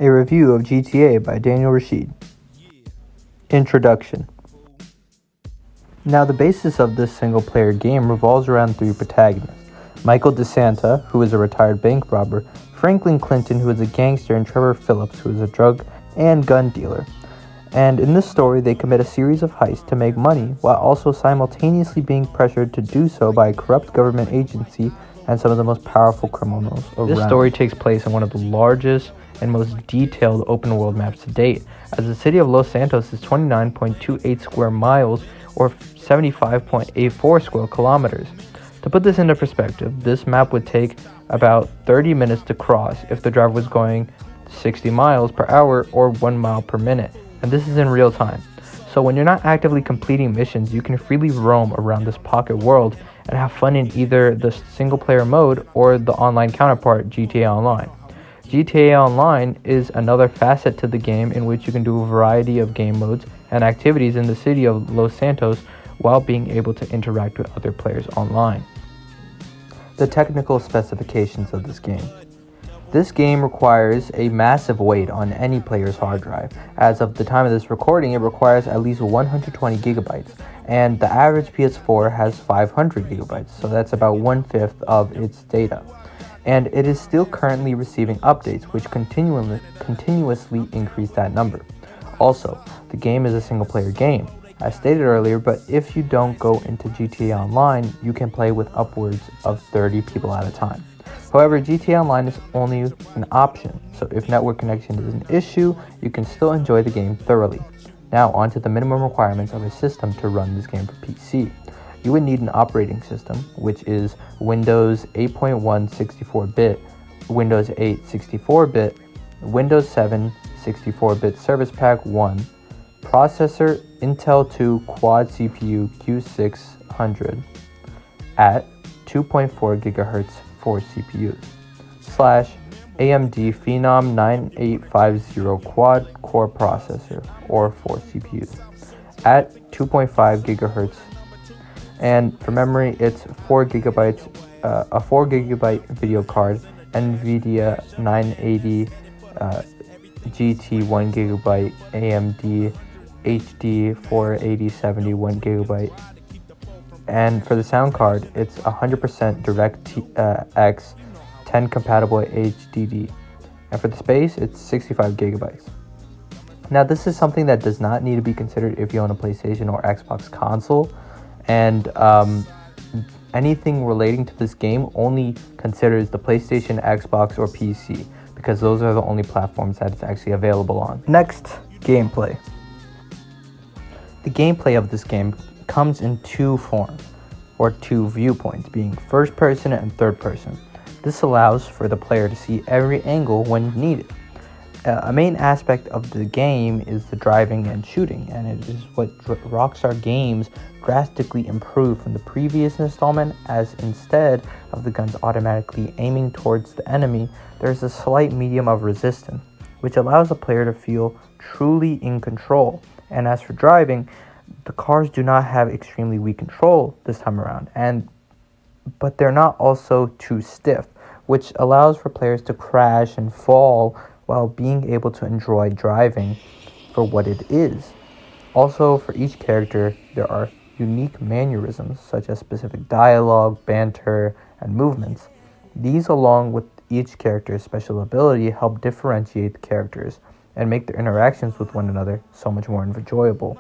A review of GTA by Daniel Rashid. Introduction. Now, the basis of this single-player game revolves around three protagonists: Michael DeSanta, who is a retired bank robber, Franklin Clinton, who is a gangster, and Trevor Phillips, who is a drug and gun dealer. And in this story, they commit a series of heists to make money, while also simultaneously being pressured to do so by a corrupt government agency and some of the most powerful criminals around. This story takes place in one of the largest and most detailed open world maps to date, as the city of Los Santos is 29.28 square miles or 75.84 square kilometers. To put this into perspective, this map would take about 30 minutes to cross if the driver was going 60 miles per hour or 1 mile per minute, and this is in real time. So when you're not actively completing missions, you can freely roam around this pocket world and have fun in either the single-player mode or the online counterpart, GTA Online. GTA Online is another facet to the game in which you can do a variety of game modes and activities in the city of Los Santos while being able to interact with other players online. The technical specifications of this game. This game requires a massive weight on any player's hard drive. As of the time of this recording, it requires at least 120 gigabytes, and the average PS4 has 500 gigabytes, so that's about 1/5 of its data. And it is still currently receiving updates, which continuously increase that number. Also, the game is a single-player game, as stated earlier, but if you don't go into GTA Online, you can play with upwards of 30 people at a time. However, GTA Online is only an option, so if network connection is an issue, you can still enjoy the game thoroughly. Now, on to the minimum requirements of a system to run this game for PC. You would need an operating system, which is Windows 8.1 64-bit, Windows 8 64-bit, Windows 7 64-bit Service Pack 1, processor Intel 2 Quad CPU Q600 at 2.4 GHz for CPUs, / AMD Phenom 9850 Quad Core Processor, or 4 CPUs, at 2.5 GHz. And for memory, it's 4 gigabytes, a 4 gigabyte video card, NVIDIA 980 GT 1 gigabyte, AMD HD 48070 1 gigabyte. And for the sound card, it's 100% DirectX 10 compatible HDD. And for the space, it's 65 gigabytes. Now, this is something that does not need to be considered if you own a PlayStation or Xbox console. And anything relating to this game only considers the PlayStation, Xbox, or PC, because those are the only platforms that it's actually available on. Next, gameplay. The gameplay of this game comes in two forms, or two viewpoints, being first person and third person. This allows for the player to see every angle when needed. A main aspect of the game is the driving and shooting, and it is what Rockstar Games drastically improved from the previous installment, as instead of the guns automatically aiming towards the enemy, there's a slight medium of resistance, which allows the player to feel truly in control. And as for driving, the cars do not have extremely weak control this time around, but they're not also too stiff, which allows for players to crash and fall while being able to enjoy driving for what it is. Also, for each character, there are unique mannerisms, such as specific dialogue, banter, and movements. These, along with each character's special ability, help differentiate the characters and make their interactions with one another so much more enjoyable.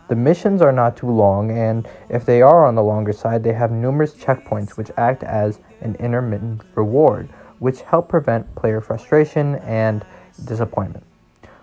The missions are not too long, and if they are on the longer side, they have numerous checkpoints which act as an intermittent reward, which help prevent player frustration and disappointment.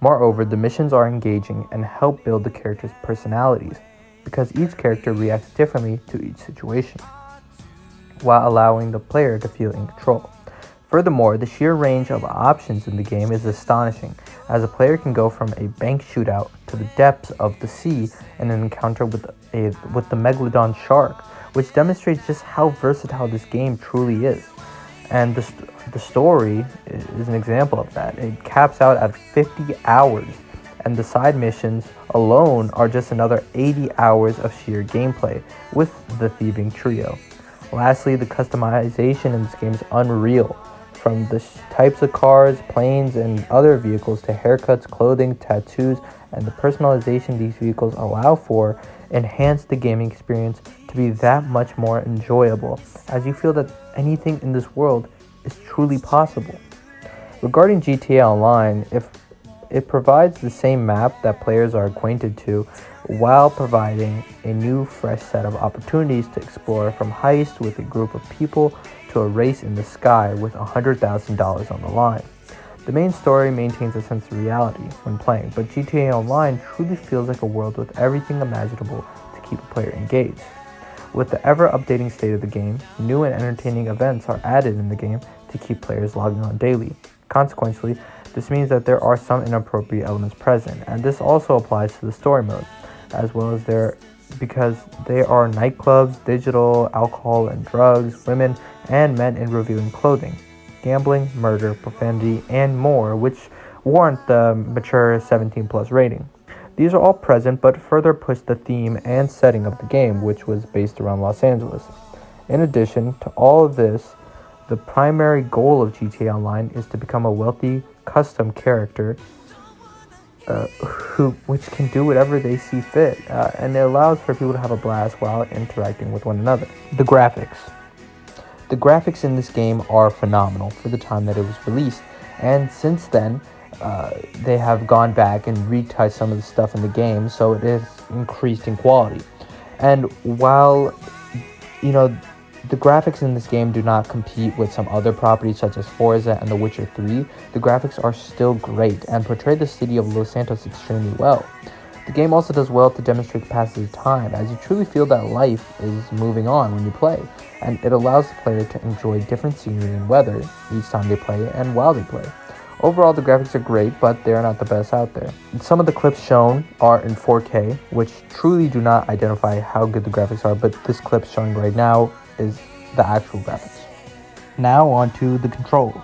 Moreover, the missions are engaging and help build the characters' personalities, because each character reacts differently to each situation, while allowing the player to feel in control. Furthermore, the sheer range of options in the game is astonishing, as a player can go from a bank shootout to the depths of the sea in an encounter with the Megalodon shark, which demonstrates just how versatile this game truly is. And the story is an example of that. It caps out at 50 hours, and the side missions alone are just another 80 hours of sheer gameplay with the thieving trio. Lastly, the customization in this game is unreal. from the types of cars, planes, and other vehicles to haircuts, clothing, tattoos, and the personalization these vehicles allow for enhance the gaming experience to be that much more enjoyable, as you feel that anything in this world is truly possible. Regarding GTA Online, if it provides the same map that players are acquainted to, while providing a new, fresh set of opportunities to explore, from heist with a group of people to a race in the sky with $100,000 on the line. The main story maintains a sense of reality when playing, but GTA Online truly feels like a world with everything imaginable to keep a player engaged. With the ever-updating state of the game, new and entertaining events are added in the game to keep players logging on daily. Consequently, this means that there are some inappropriate elements present, and this also applies to the story mode, as well as because there are nightclubs, digital, alcohol and drugs, women and men in revealing clothing, gambling, murder, profanity, and more, which warrant the mature 17 plus rating. These are all present but further push the theme and setting of the game, which was based around Los Angeles. In addition to all of this, the primary goal of GTA Online is to become a wealthy, custom character which can do whatever they see fit, and it allows for people to have a blast while interacting with one another. The graphics. The graphics in this game are phenomenal for the time that it was released, and since then, they have gone back and retouched some of the stuff in the game, so it is increased in quality. And while, the graphics in this game do not compete with some other properties such as Forza and The Witcher 3, the graphics are still great and portray the city of Los Santos extremely well. The game also does well to demonstrate the passage of time, as you truly feel that life is moving on when you play, and it allows the player to enjoy different scenery and weather each time they play and while they play. Overall, the graphics are great, but they are not the best out there. Some of the clips shown are in 4K, which truly do not identify how good the graphics are, but this clip showing right now is the actual graphics. Now on to the controls.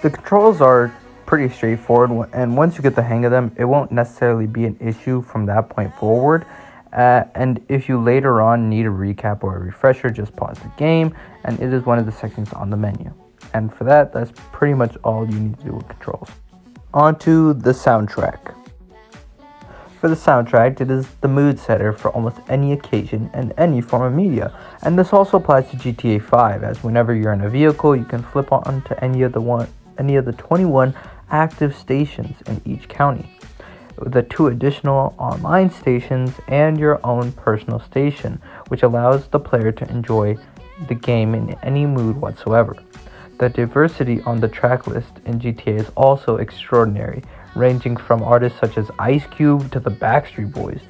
The controls are pretty straightforward, and once you get the hang of them, it won't necessarily be an issue from that point forward. And if you later on need a recap or a refresher, just pause the game, and it is one of the sections on the menu. And for that, that's pretty much all you need to do with controls. On to the soundtrack. For the soundtrack, it is the mood setter for almost any occasion and any form of media. And this also applies to GTA 5, as whenever you're in a vehicle, you can flip on to any of the 21 active stations in each county, the 2 additional online stations, and your own personal station, which allows the player to enjoy the game in any mood whatsoever. The diversity on the track list in GTA is also extraordinary, ranging from artists such as Ice Cube to the Backstreet Boys,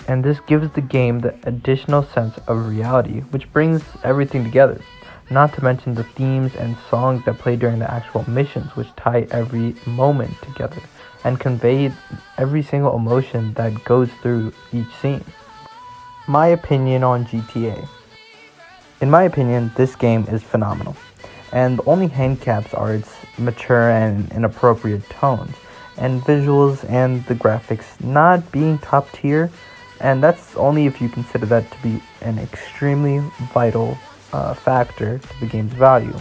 and this gives the game the additional sense of reality, which brings everything together. Not to mention the themes and songs that play during the actual missions, which tie every moment together and convey every single emotion that goes through each scene. My opinion on GTA. In my opinion, this game is phenomenal, and the only handicaps are its mature and inappropriate tones, and visuals and the graphics not being top tier, and that's only if you consider that to be an extremely vital factor to the game's value.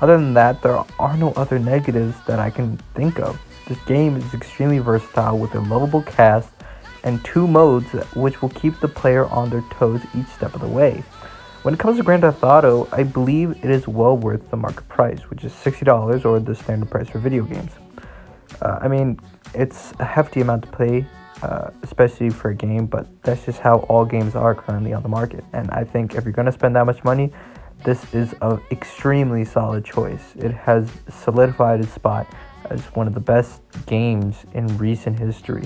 Other than that, there are no other negatives that I can think of. This game is extremely versatile with a lovable cast and 2 modes which will keep the player on their toes each step of the way. When it comes to Grand Theft Auto, I believe it is well worth the market price, which is $60 or the standard price for video games. It's a hefty amount to pay, especially for a game, but that's just how all games are currently on the market. And I think if you're going to spend that much money, this is an extremely solid choice. It has solidified its spot as one of the best games in recent history.